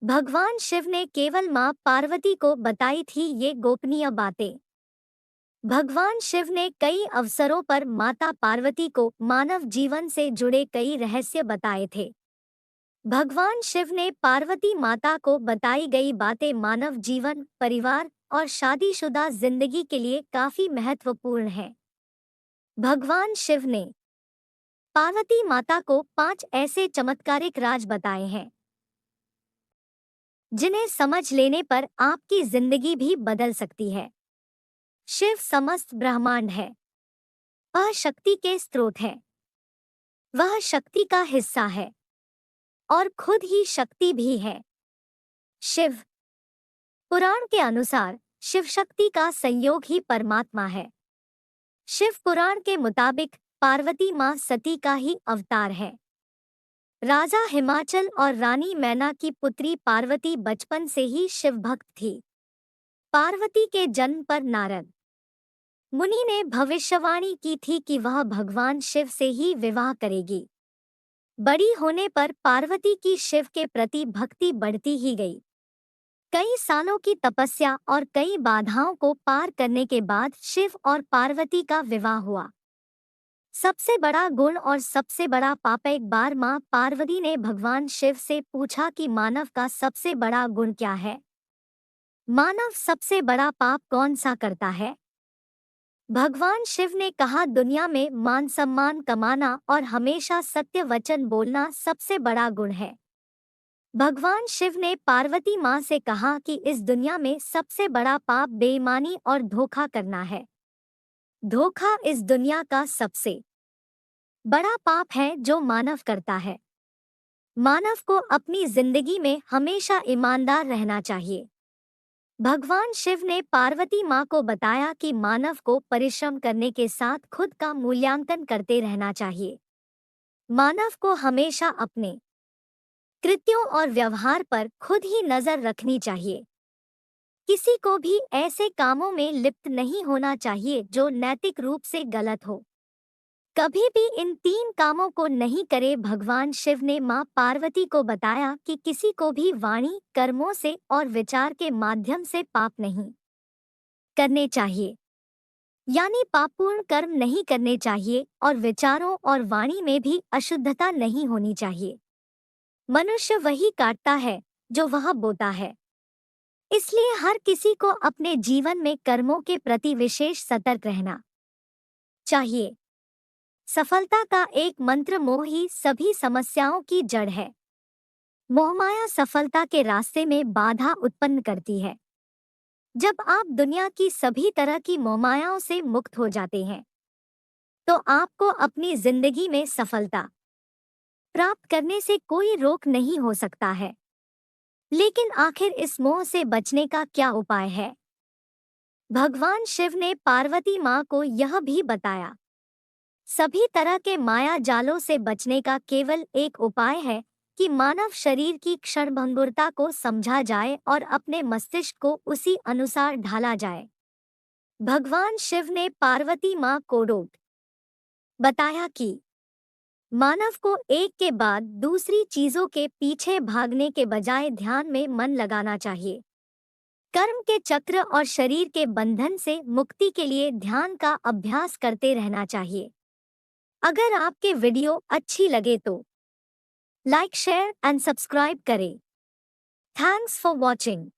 भगवान शिव ने केवल मां पार्वती को बताई थी ये गोपनीय बातें। भगवान शिव ने कई अवसरों पर माता पार्वती को मानव जीवन से जुड़े कई रहस्य बताए थे। भगवान शिव ने पार्वती माता को बताई गई बातें मानव जीवन, परिवार और शादीशुदा जिंदगी के लिए काफी महत्वपूर्ण हैं। भगवान शिव ने पार्वती माता को 5 ऐसे चमत्कारिक राज बताए हैं जिन्हें समझ लेने पर आपकी जिंदगी भी बदल सकती है। शिव समस्त ब्रह्मांड है। वह शक्ति के स्रोत है। वह शक्ति का हिस्सा है और खुद ही शक्ति भी है। शिव पुराण के अनुसार शिव शक्ति का संयोग ही परमात्मा है। शिव पुराण के मुताबिक पार्वती मां सती का ही अवतार है। राजा हिमाचल और रानी मैना की पुत्री पार्वती बचपन से ही शिव भक्त थी। पार्वती के जन्म पर नारद मुनि ने भविष्यवाणी की थी कि वह भगवान शिव से ही विवाह करेगी। बड़ी होने पर पार्वती की शिव के प्रति भक्ति बढ़ती ही गई। कई सालों की तपस्या और कई बाधाओं को पार करने के बाद शिव और पार्वती का विवाह हुआ। सबसे बड़ा गुण और सबसे बड़ा पाप। एक बार मां पार्वती ने भगवान शिव से पूछा कि मानव का सबसे बड़ा गुण क्या है? मानव सबसे बड़ा पाप कौन सा करता है? भगवान शिव ने कहा, दुनिया में मान सम्मान कमाना और हमेशा सत्य वचन बोलना सबसे बड़ा गुण है। भगवान शिव ने पार्वती मां से कहा कि इस दुनिया में सबसे बड़ा पाप बेईमानी और धोखा करना है। धोखा इस दुनिया का सबसे बड़ा पाप है जो मानव करता है। मानव को अपनी जिंदगी में हमेशा ईमानदार रहना चाहिए। भगवान शिव ने पार्वती मां को बताया कि मानव को परिश्रम करने के साथ खुद का मूल्यांकन करते रहना चाहिए। मानव को हमेशा अपने कृत्यों और व्यवहार पर खुद ही नजर रखनी चाहिए। किसी को भी ऐसे कामों में लिप्त नहीं होना चाहिए जो नैतिक रूप से गलत हो। कभी भी इन 3 कामों को नहीं करे। भगवान शिव ने मां पार्वती को बताया कि किसी को भी वाणी, कर्मों से और विचार के माध्यम से पाप नहीं करने चाहिए, यानी पापपूर्ण कर्म नहीं करने चाहिए और विचारों और वाणी में भी अशुद्धता नहीं होनी चाहिए। मनुष्य वही काटता है जो वह बोता है। इसलिए हर किसी को अपने जीवन में कर्मों के प्रति विशेष सतर्क रहना चाहिए। सफलता का एक मंत्र मोह ही सभी समस्याओं की जड़ है। मोहमाया सफलता के रास्ते में बाधा उत्पन्न करती है। जब आप दुनिया की सभी तरह की मोहमायाओं से मुक्त हो जाते हैं तो आपको अपनी जिंदगी में सफलता प्राप्त करने से कोई रोक नहीं हो सकता है। लेकिन आखिर इस मोह से बचने का क्या उपाय है? भगवान शिव ने पार्वती मां को यह भी बताया, सभी तरह के माया जालों से बचने का केवल एक उपाय है कि मानव शरीर की क्षणभंगुरता को समझा जाए और अपने मस्तिष्क को उसी अनुसार ढाला जाए। भगवान शिव ने पार्वती मां को रोक बताया कि मानव को एक के बाद दूसरी चीजों के पीछे भागने के बजाय ध्यान में मन लगाना चाहिए। कर्म के चक्र और शरीर के बंधन से मुक्ति के लिए ध्यान का अभ्यास करते रहना चाहिए। अगर आपके वीडियो अच्छी लगे तो लाइक, शेयर एंड सब्सक्राइब करें। Thanks for watching.